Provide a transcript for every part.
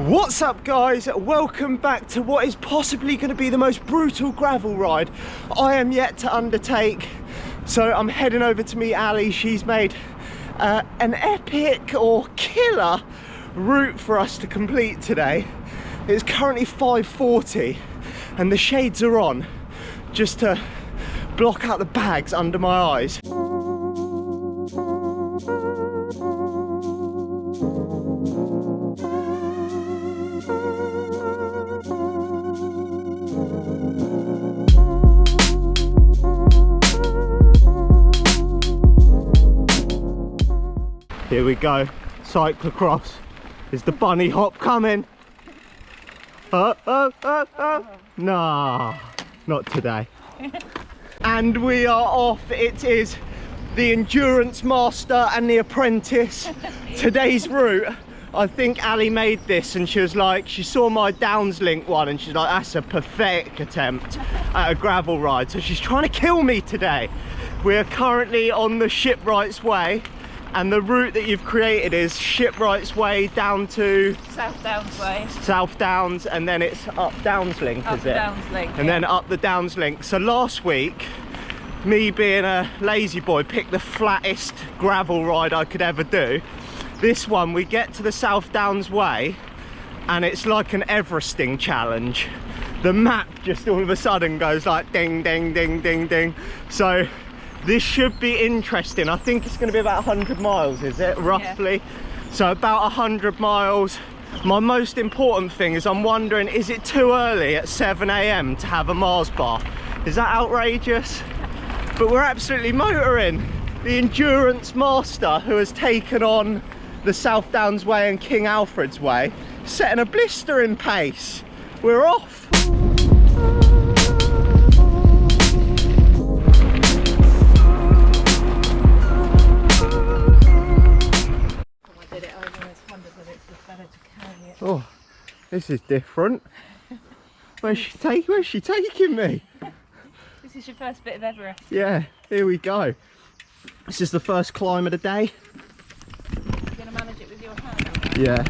What's up guys, welcome back to what is possibly going to be the most brutal gravel ride I am yet to undertake. So I'm heading over to meet Ali. She's made an epic or killer route for us to complete today. It's currently 5:40 and the shades are on just to block out the bags under my eyes. Here we go, cyclocross. Is the bunny hop coming? Nah, not today. And we are off. It is the endurance master and the apprentice. Today's route, I think Ali made this and she was like, she saw my Downs Link one and she's like, that's a pathetic attempt at a gravel ride. So she's trying to kill me today. We're currently on the Shipwrights Way. And the route that you've created is Shipwrights Way down to South Downs Way. South Downs, and then it's up Downs Link, is it? Downs Link, and then up the Downs Link. So last week, me being a lazy boy, picked the flattest gravel ride I could ever do. This one, we get to the South Downs Way, and it's like an Everesting challenge. The map just all of a sudden goes like ding, ding, ding, ding, ding. So this should be interesting. I think it's going to be about 100 miles, is it, roughly? Yeah. So about 100 miles. My most important thing is I'm wondering, is it too early at 7 AM to have a Mars bar? Is that outrageous? But we're absolutely motoring. The endurance master who has taken on the South Downs Way and King Alfred's Way, setting a blistering pace. We're off. Oh, this is different. Where's she taking me? This is your first bit of Everest. Yeah, here we go. This is the first climb of the day. You're going to manage it with your hand? Yeah.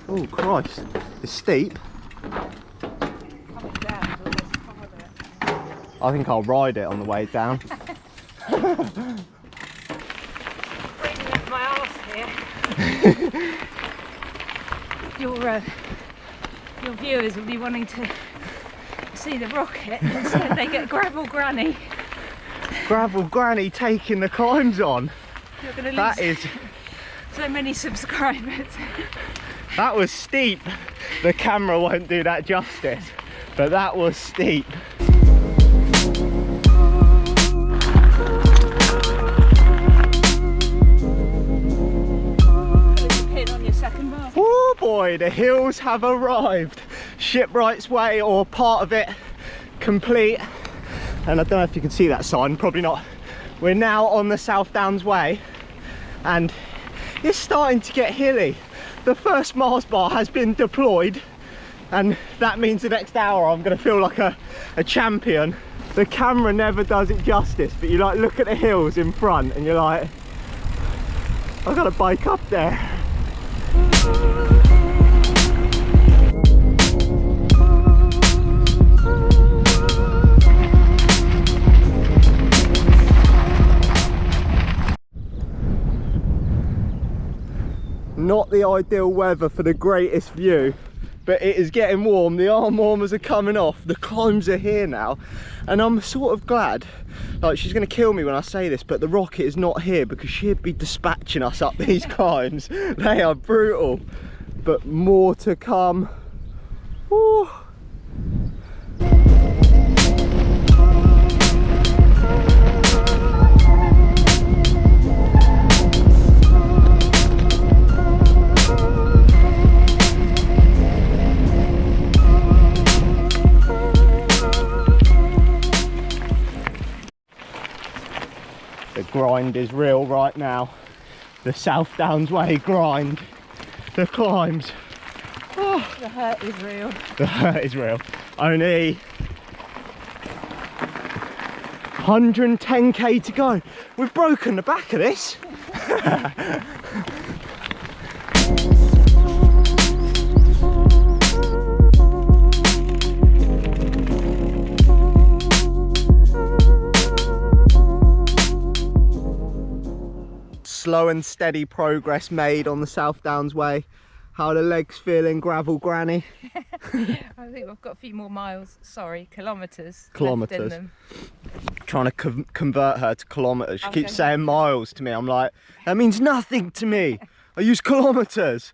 Oh Christ, it's steep. Coming down is almost harder. I think I'll ride it on the way down. My arse here. Your viewers will be wanting to see the rocket. Instead they get gravel granny. Gravel granny taking the climbs on. You're going to lose That is so many subscribers. That was steep. The camera won't do that justice, but that was steep. Oh boy, the hills have arrived. Shipwrights Way, or part of it, complete. And I don't know if you can see that sign, probably not. We're now on the South Downs Way and it's starting to get hilly. The first Mars bar has been deployed and that means the next hour I'm going to feel like a champion. The camera never does it justice, but you like look at the hills in front and you're like, I've got a bike up there. Not the ideal weather for the greatest view, but it is getting warm. The arm warmers are coming off, the climbs are here now, and I'm sort of glad. Like, she's going to kill me when I say this, but the rocket is not here because she'd be dispatching us up these climbs. They are brutal, but more to come. Woo. The grind is real right now. The South Downs Way grind. The climbs. Oh. The hurt is real. The hurt is real. Only 110k to go. We've broken the back of this. slow and steady progress made on the South Downs Way. How are the legs feeling, gravel granny? I think I've got a few more miles, sorry, kilometres. Kilometres. Left in them. Trying to convert her to kilometres. She keeps saying miles to me. I'm like, that means nothing to me. I use kilometres.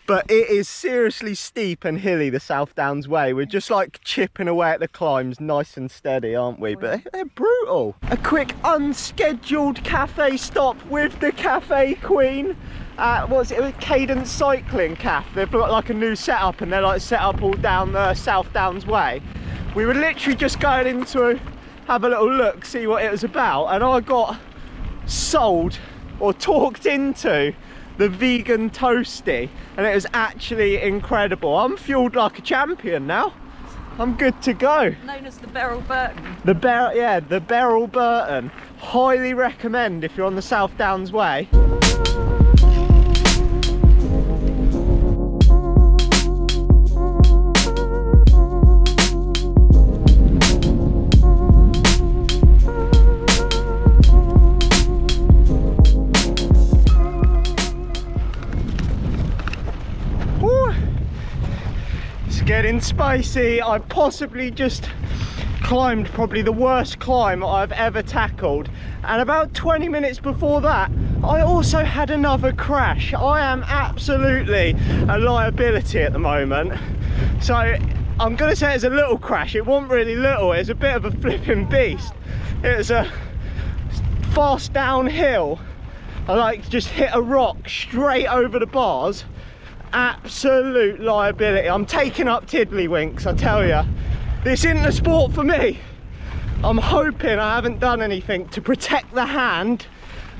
But it is seriously steep and hilly, the South Downs Way. We're just like chipping away at the climbs, nice and steady, aren't we? But they're brutal. A quick unscheduled cafe stop with the cafe queen. What's it? Cadence Cycling Cafe. They've got like a new setup, and they're like set up all down the South Downs Way. We were literally just going in to have a little look, see what it was about, and I got sold or talked into the vegan toasty, and it was actually incredible. I'm fueled like a champion now. I'm good to go. Known as the Beryl Burton. The Beryl Burton. Highly recommend if you're on the South Downs Way. Getting spicy. I possibly just climbed probably the worst climb I've ever tackled, and about 20 minutes before that I also had another crash. I am absolutely a liability at the moment, so I'm gonna say it's a little crash. It wasn't really little, it's a bit of a flipping beast. It was a fast downhill. I like just hit a rock straight over the bars. Absolute liability. I'm taking up tiddlywinks, I tell you. This isn't a sport for me. I'm hoping I haven't done anything to protect the hand.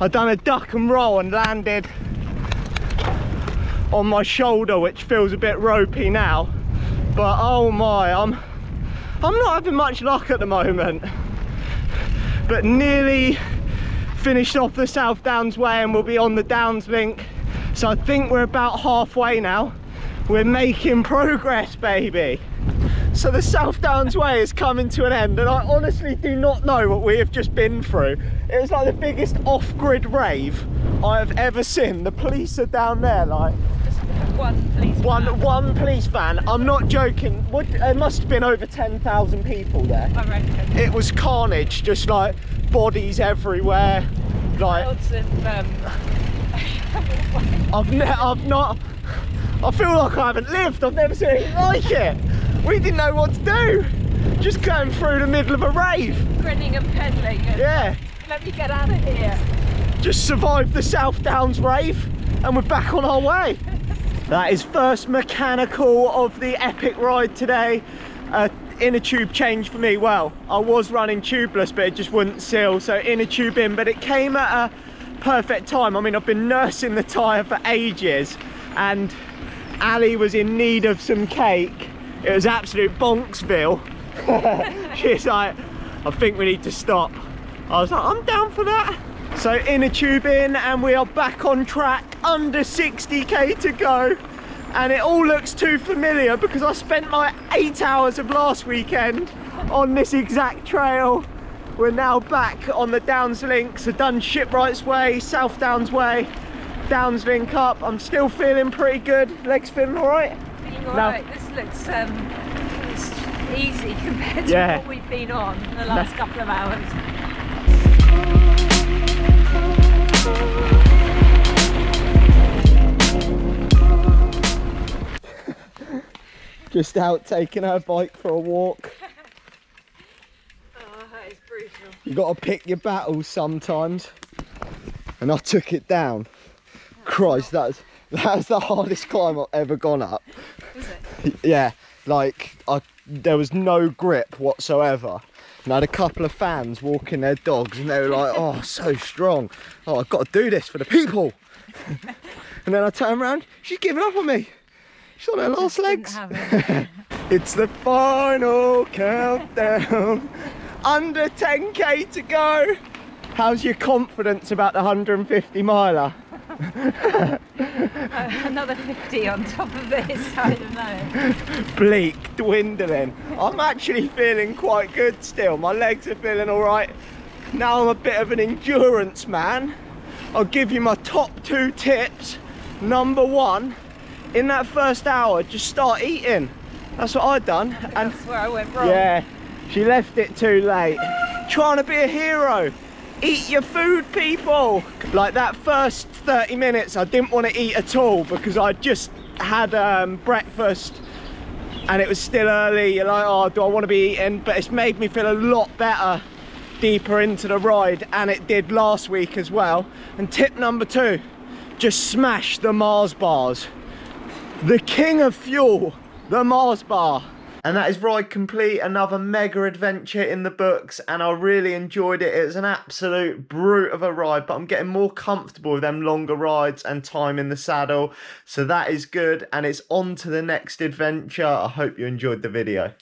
I've done a duck and roll and landed on my shoulder, which feels a bit ropey now. But oh my, I'm not having much luck at the moment. But nearly finished off the South Downs Way, and we'll be on the Downs Link. So I think we're about halfway now. We're making progress, baby. So the South Downs Way is coming to an end, and I honestly do not know what we have just been through. It was like the biggest off-grid rave I have ever seen. The police are down there, like Just one police van. I'm not joking. It must have been over 10,000 people there. I reckon. It was carnage, just like bodies everywhere. Like Lots of I feel like I haven't lived. I've never seen anything like it. We didn't know what to do. Just going through the middle of a rave. grinning and peddling. And Yeah. Let me get out of here. Just survived the South Downs rave, and we're back on our way. That is first mechanical of the epic ride today. Inner tube change for me. Well, I was running tubeless, but it just wouldn't seal, so inner tube in, but it came at a perfect time. I mean, I've been nursing the tyre for ages, and Ali was in need of some cake. It was absolute Bonksville. She's like, I think we need to stop. I was like, I'm down for that. So inner tube in, and we are back on track. Under 60k to go, and it all looks too familiar because I spent my 8 hours of last weekend on this exact trail. We're now back on the Downs Link, so done Shipwrights Way, South Downs Way, Downs Link up. I'm still feeling pretty good. Legs feeling all right? Feeling all right. This looks it's easy compared to what we've been on the last couple of hours. Just out taking her bike for a walk. Oh, that is brutal. You got to pick your battles sometimes, and I took it down. Christ, that's the hardest climb I've ever gone up. Was it? Yeah, like there was no grip whatsoever, and I had a couple of fans walking their dogs, and they were like, oh, so strong. Oh, I've got to do this for the people. And then I turned around, she's giving up on me. She's on her last legs. It's the final countdown. Under 10k to go. How's your confidence about the 150 miler? Another 50 on top of this, I don't know. Bleak, dwindling. I'm actually feeling quite good still. My legs are feeling all right. Now I'm a bit of an endurance man. I'll give you my top 2 tips. Number 1, in that first hour, just start eating. That's what I've done. And that's where I went wrong. yeah, she left it too late. Trying to be a hero. Eat your food, people. Like that first 30 minutes, I didn't want to eat at all because I just had breakfast and it was still early. You're like, oh, do I want to be eating? But it's made me feel a lot better deeper into the ride, and it did last week as well. And tip number 2, just smash the Mars bars. The king of fuel, the Mars bar. And that is ride complete, another mega adventure in the books, and I really enjoyed it. It was an absolute brute of a ride, but I'm getting more comfortable with them longer rides and time in the saddle. So that is good, and it's on to the next adventure. I hope you enjoyed the video.